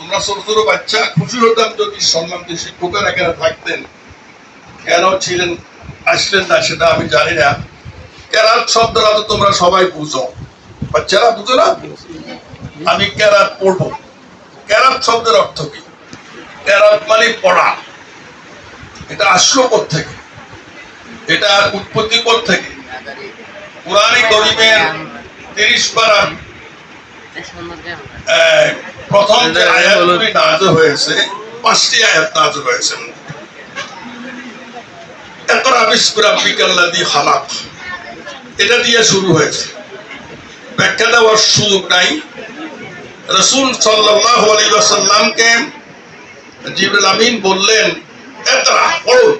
আমরা ছোট ছোট বাচ্চা খুশি হতাম যদি সম্মানিত শিক্ষকেরা এখানে থাকতেন। কেন ছিলেন আসলেন না সেটা আমি জানি না। কেরাত শব্দটা তো তোমরা সবাই বুঝো, বাচ্চারা বুঝো না? আমি কেরাত পড়বো। কেরাত শব্দের অর্থ কি? কেরাত মানে পড়া। এটা আসলো কোত্থেকে? এটার উৎপত্তি কোত্থেকে? কুরআনে কারীমের 30 পারা প্রথম যে আয়াতগুলি নাযিল হয়েছে, 5টি আয়াত নাযিল হয়েছে। ইকরা বিসমি রাব্বিকাল্লাযী খালাক, এটা দিয়ে শুরু হয়েছে। ব্যাখ্যা দেওয়ার সুযোগ নাই। রাসূল সাল্লাল্লাহু আলাইহি ওয়াসাল্লামকে জিবরিল আমিন বললেন, ইকরা, পড়ুন,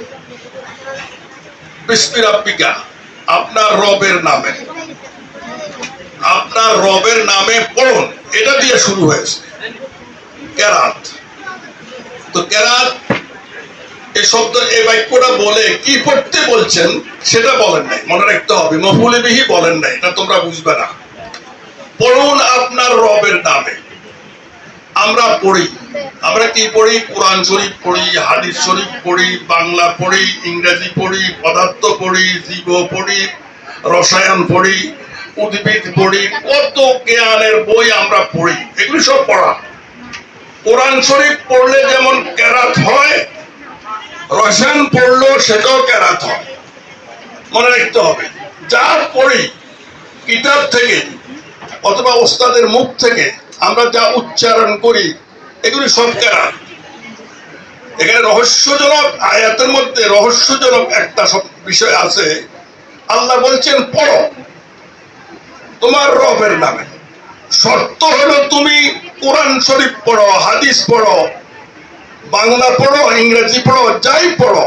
বিসমি রাব্বিকা, আপনার রবের নামে, আপনার রবের নামে পড়ুন। এটা দিয়ে শুরু হয়েছে কেরাত। তো কেরাত এই শব্দ, এই বাক্যটা বলে কি পড়তে বলছেন সেটা বলেন নাই, মনে রাখতে হবে। মফউলে বিহি বলেন নাই, এটা তোমরা বুঝবে না। পড়ুন আপনার রবের নামে। আমরা পড়ি, আমরা কি পড়ি? কোরআন শরীফ পড়ি, হাদিস শরীফ পড়ি, বাংলা পড়ি, ইংরেজি পড়ি, পদার্থ পড়ি, জীব পড়ি, রসায়ন পড়ি, উদ্ভিদ পড়ি, কত জ্ঞানের বই আমরা পড়ি। এগুলি সব পড়া। কোরআন শরীফ পড়লে যেমন কেরাত হয়, রসায়ন পড়লেও সেটাও কেরাত হয়। মনে রাখতে হবে, যা পড়ি কিতাব থেকে অথবা ওস্তাদের মুখ থেকে আমরা যা উচ্চারণ করি, এগুলি সব কেরাত। এখানে রহস্যজনক আয়াতের মধ্যে রহস্যজনক একটা বিষয় আছে। আল্লাহ বলছেন পড়ো তোমার রবের নামে। শর্ত হলো তুমি কোরআন শরীফ পড়ো, হাদিস পড়ো, বাংলা পড়ো, ইংরেজি পড়ো, যাই পড়ো,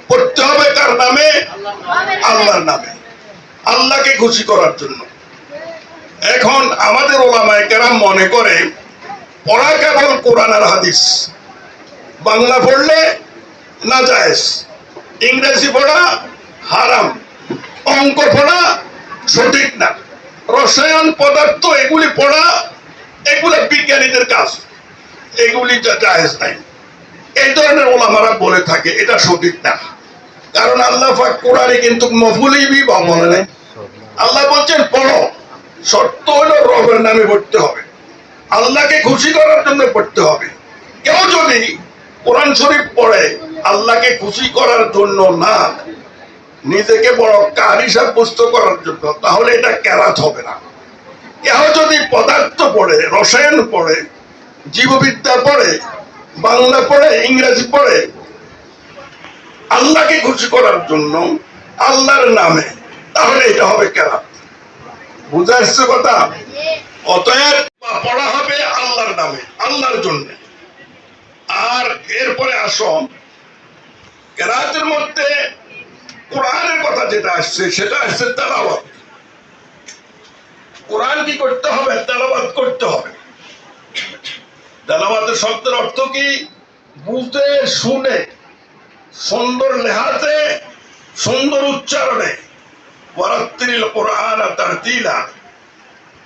পড়তে হবে কার নামে? আল্লাহর নামে, আল্লাহকে খুশি করার জন্য। এখন আমাদের ওলামায়ে কেরাম মনে করে পড়া কেবল কোরআন আর হাদিস, বাংলা পড়লে নাজায়েজ, ইংরেজি পড়া হারাম, অঙ্ক পড়া সঠিক না, রসায়ন পদার্থ এগুলি পড়া এগুলো বিজ্ঞানীদের কাজ, এগুলি জায়েজ নাই। এই ধরনের ওলামারা বলে থাকে এটা সঠিক না। কারণ আল্লাহ পাক কোরআনে কিন্তু মফউলি বিহি বলে নাই। আল্লাহ বলছেন পড়ো, শর্ত হলো রবের নামে পড়তে হবে, আল্লাহকে খুশি করার জন্য পড়তে হবে। কেউ যদি কোরআন শরীফ পড়ে আল্লাহকে খুশি করার জন্য না, নিজেকে বড় কারি সাব্যস্ত করার জন্য, তাহলে এটা কেরাত হবে না। কেউ যদি পদার্থ পড়ে, রসায়ন পড়ে, জীববিদ্যা পড়ে, বাংলা পড়ে, ইংরেজি পড়ে আল্লাহকে খুশি করার জন্য, আল্লাহর নামে, তাহলে এটা হবে কেরাত। বুঝা আসছে কথা? অতএব পড়া হবে আল্লাহর নামে, আল্লাহর জন্য। আর এরপরে আসো, কেরাতের মধ্যে কোরআনের কথা যেটা আসছে সেটা আসছে তেলাওয়াত। কোরআন কি করতে হবে? তেলাওয়াত করতে হবে। তেলাওয়াতের শব্দের অর্থ কি? বুঝে শুনে, সুন্দর লেহাতে, সুন্দর উচ্চারণে, ওয়ারাত্তিলিল কোরআন তারতিলা,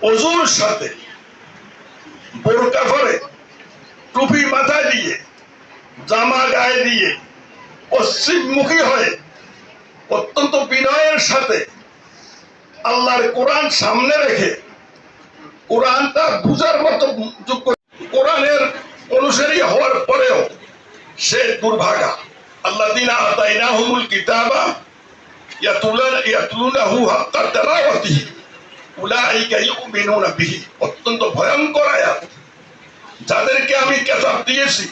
ওযুর সাথে, বোরকা পরে, টুপি মাথায় দিয়ে, জামা গায়ে দিয়ে, পশ্চিমমুখী হয়ে, অত্যন্ত বিনয়ের সাথে আল্লাহর কোরআন সামনে রেখে কোরআনটা বুঝার মতো যোগ্য, কোরআনের অনুসারী হওয়ার পরেও সে দুর্ভাগা। আল্লাযীনা আতাইনাহুমুল কিতাবা ইয়াতলুনাহু হাক্কা তিলাওয়াতিহি উলাইকা ইউমিনুনা বিহি। অত্যন্ত ভয়ঙ্কর আয়াত। যাদেরকে আমি কিতাব দিয়েছি,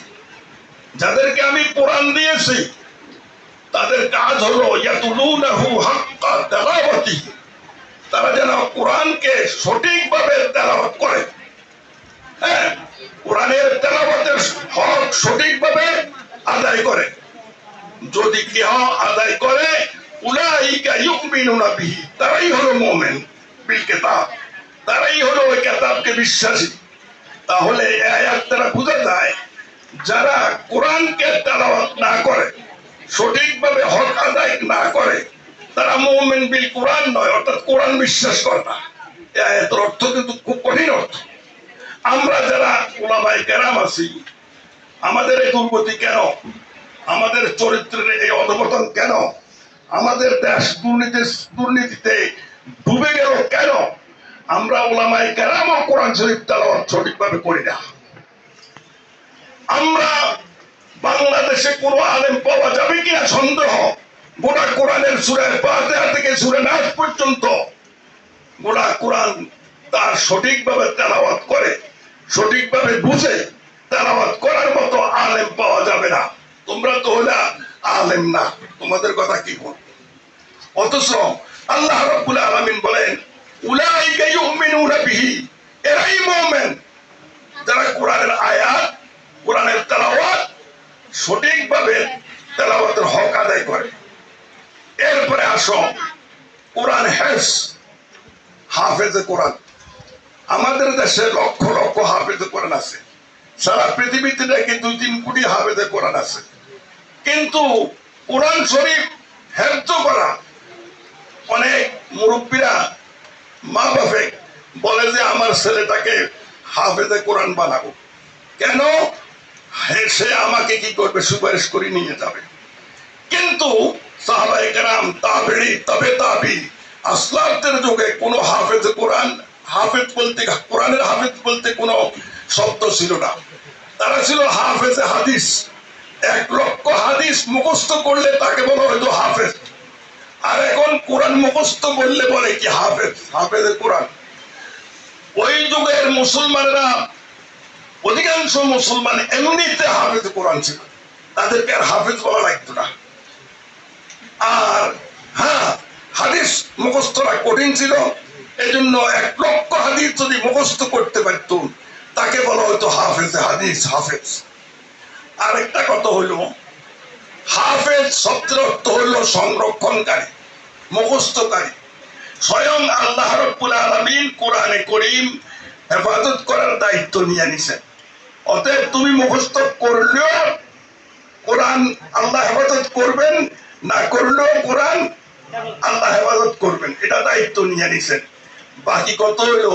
যাদেরকে আমি কোরআন দিয়েছি, তাদের কাজ হলো ইয়াতলুনাহু হাক্কা তিলাওয়াতিহি, তারা যেন কোরআনকে সঠিকভাবে তেলাওয়াত করে। হ্যাঁ, কোরআনের তেলাওয়াতের হক সঠিকভাবে আদায় করে। যদি কেহ আদায় করে, উলাইকা ইউমিনুনা বিহি, তারাই হলো মুমিন বিল কিতাব, তারাই হলো ওই কিতাবকে বিশ্বাসী। তাহলে এই আয়াত দ্বারা বোঝা যায় যারা কোরআনকে তেলাওয়াত না করে, সঠিকভাবে হক আদায় না করে, তারা মুমিন বিল কোরআন নয়, অর্থাৎ কোরআন বিশ্বাস করে না। এই আয়াতের অর্থ কিন্তু খুব কঠিন অর্থ। আমরা যারা ওলামায়ে কেরাম আছি, আমাদের এই দুর্গতি কেন? আমাদের চরিত্রের এই অধঃপতন কেন? আমাদের দেশ দুর্নীতিতে ডুবে গেল কেন? আমরা ওলামায়ে কেরাম ও কোরআন শরীফ তেলাওয়াত সঠিকভাবে করি না। আমরা বাংলাদেশে কোনো আলেম পাওয়া যাবে কিনা সন্দেহ। গোটা কোরআনের সূরা ফাতিহা থেকে সূরা নাস পর্যন্ত গোটা কোরআন তার সঠিকভাবে তেলাওয়াত করে, সঠিকভাবে বুঝে তেলাওয়াত করার মতো আলেম পাওয়া যাবে না। তোমরা তো হলে আলেম না, তোমাদের কথা কি বল? অথচ আল্লাহ রাব্বুল আলামিন বলেন উলাইকা ইউমিনুনা বিহি, এরাই মুমিন যারা কোরআনের আয়াত, কোরআনের তেলাওয়াত সঠিকভাবে তেলাওয়াতের হক আদায় করে। এরপরে আসো কোরআন হাফেজে কোরআন। আমাদের দেশে লক্ষ লক্ষ হাফেজে কোরআন আছে, সারা পৃথিবীতে নাকি 2-3 কোটি হাফেজে কোরআন আছে, কিন্তু কোরআন শরীফ হেফজ করা অনেক মুরব্বীরা, মা বাপে বলে যে আমার ছেলেটাকে হাফেজে কোরআন বানাবো। কেন? সে আমাকে কি করবে? সুপারিশ করে নিয়ে যাবে। কিন্তু সাহাবায়ে কেরাম, তাবেঈ, তবে তাবি, আসলাফদের যুগে কোনো হাফেজ কোরআন, হাফেজ বলতে কোরআনের হাফেজ বলতে কোনো শব্দ ছিল না। তারা ছিল হাফেজে হাদিস। 1 লক্ষ হাদিস মুখস্থ করলে তাকে বলা হয়তো হাফেজ। আর এখন কোরআন মুখস্থ বললে বলে কি হাফেজ, হাফেজে কোরআন। ওই যুগের মুসলমানেরা, অধিকাংশ মুসলমান এমনিতে হাফেজ কোরআন ছিল, তাদেরকে আর হাফেজ বলা লাগতো না। আর হ্যাঁ, হাদিস মুখস্থরা কঠিন ছিল, এজন্য 1 লক্ষ হাদিস যদি মুখস্থ করতে পারত তাকে বলা হতো হাফেজে হাদিস, হাফেজ। আরেকটা কথা হইল, হাফেজ শব্দের অর্থ হইল সংরক্ষণকারী, মুখস্থকারী। স্বয়ং আল্লাহ রাব্বুল আলামিন কোরআনে করিম হেফাজত করার দায়িত্ব নিয়ে নিছেন। অতএব তুমি মুখস্থ করলেও কোরআন আল্লাহ হেফাজত করবেন, না করলেও কোরআন আল্লাহ হেফাজত করবেন, এটা দায়িত্ব নিয়ে নিছেন। বাকি কত হইল,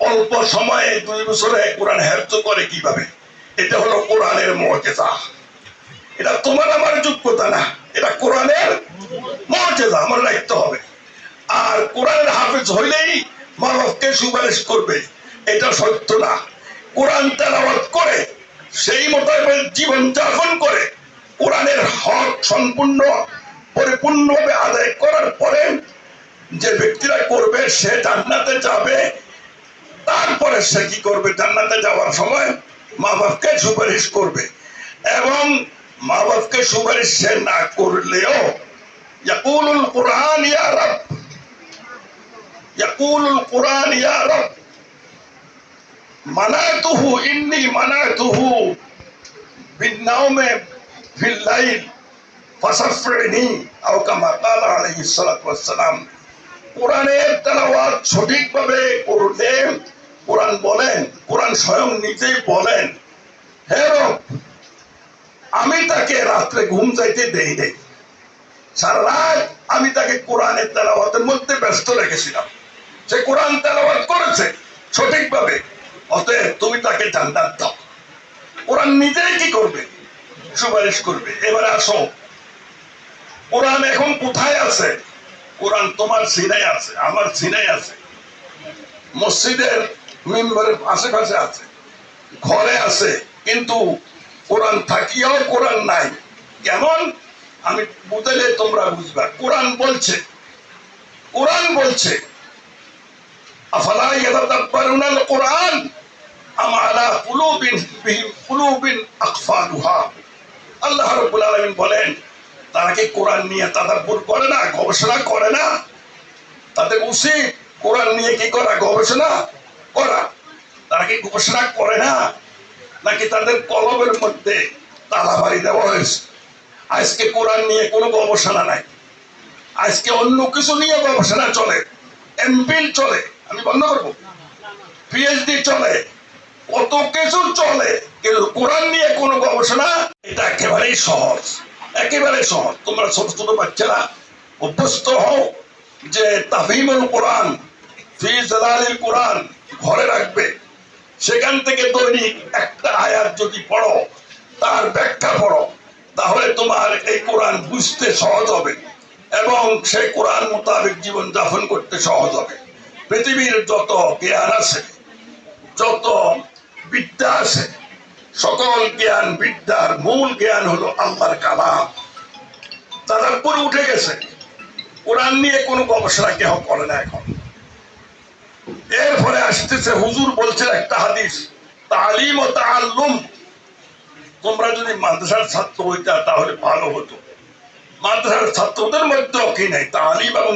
অল্প সময়ে 2 বছরে কোরআন হেফজ করে কিভাবে? এটা হলো কোরআনের মুজিজা। এটা তোমার আমার যোগ্যতা না, এটা কোরআনের মুজিজা, আমার দায়িত্ব হবে। আর কোরআনের হাফেজ হইলেই মা বাপকে সুপারিশ করবে, এটা সত্য না। কোরআন তেলাওয়াত করে সেই মোতাবেক জীবন যাপন করে কোরআনের হক সম্পূর্ণ পরিপূর্ণভাবে আদায় করার পরে যে ব্যক্তিরা করবে সে জান্নাতে যাবে। তারপরে সে কি করবে? জান্নাতে যাওয়ার সময় মা বাপকে সুপারিশ করবে, এবং মা বাপকে সুপারিশ সে না করলেও ইয়াকুলুল কুরআন ইয়া রাব, ইয়াকুলুল কুরআন ইয়া রাব মানাতুহু ইন্নী মানাতুহু বিন্নাউমে ফিল লাইল ফাসাফরিনি আও কামা ক্বালা আলাইহিস সালাতু ওয়াস সালাম। কোরআনের তেলাওয়াত সঠিকভাবে করলে কোরআন বলেন, কোরআন স্বয়ং নিজেই বলেন, হে রব, আমি তাকে রাত্রে ঘুম যাইতে দেই নাই, সারা রাত আমি তাকে কোরআনের তেলাওয়াতের মধ্যে ব্যস্ত রেখেছিলাম, সে কোরআন তেলাওয়াত করেছে সঠিকভাবে, অতএব তুমি তাকে জান্নাত দাও। কোরআন নিজেই কি করবে? সুপারিশ করবে। এবারে আসো, কোরআন এখন কোথায় আছে? কোরআন তোমার সিনায় আছে, আমার সিনায় আছে, মসজিদের মিম্বরের আশেপাশে আছে, ঘরে আছে, কিন্তু কোরআন থাকিয়াও কোরআন নাই। কেমন? আমি বুঝাইলে তোমরা বুঝবা। কোরআন বলছে, কোরআন বলছে আফালা ইয়াতাদাব্বারুনাল কোরআন আম আলা কুলুবিন আকফালুহা। আল্লাহ রাব্বুল আলামিন বলেন, তারা কি কোরআন নিয়ে তাদাব্বুর করে না, গবেষণা করে না? তাদের উচিত কোরআন নিয়ে কি করা? গবেষণা করা। তারা কি গবেষণা করে না? নাকি তাদের কলমের মধ্যে তালাবাড়ি দেওয়া হয়েছে? আজকে কোরআন নিয়ে কোনো গবেষণা নাই, আজকে অন্য কিছু নিয়ে গবেষণা চলে, এমফিল চলে, আমি বন্ধ করবো, পিএইচডি চলে, কত কিছু চলে, কিন্তু কোরআন নিয়ে কোনো গবেষণা, এটা একেবারেই সহজ, একেবারে সহজ। তোমরা ছোট ছোট বাচ্চারা অভ্যস্ত হও যে তাফহিমুল কোরআন ফি জালালিল কোরআন ঘরে রাখবে, সেখান থেকে দৈনিক একটা আয়াত যদি পড়ো, তার ব্যাখ্যা পড়ো, তাহলে তোমার এই কোরআন বুঝতে সহজ হবে এবং সেই কোরআন মোতাবেক জীবন যাপন করতে সহজ হবে। পৃথিবীর যত জ্ঞান আছে, যত বিদ্যা আছে, সকল জ্ঞান বিদ্যার মূল জ্ঞান হলো আল্লাহর কালাম। তাদাব্বুর উঠে গেছে, কোরআন নিয়ে কোনো গবেষণা কেউ করে না এখন। এরপরে আসতেছে, হুজুর বলছেন একটা হাদিস, তালিম ও তাআল্লুম। তোমরা যদি মাদ্রাসার ছাত্র হইতা তাহলে ভালো হতো। মাদ্রাসার ছাত্রদের মধ্যেও কি নাই, তালিম এবং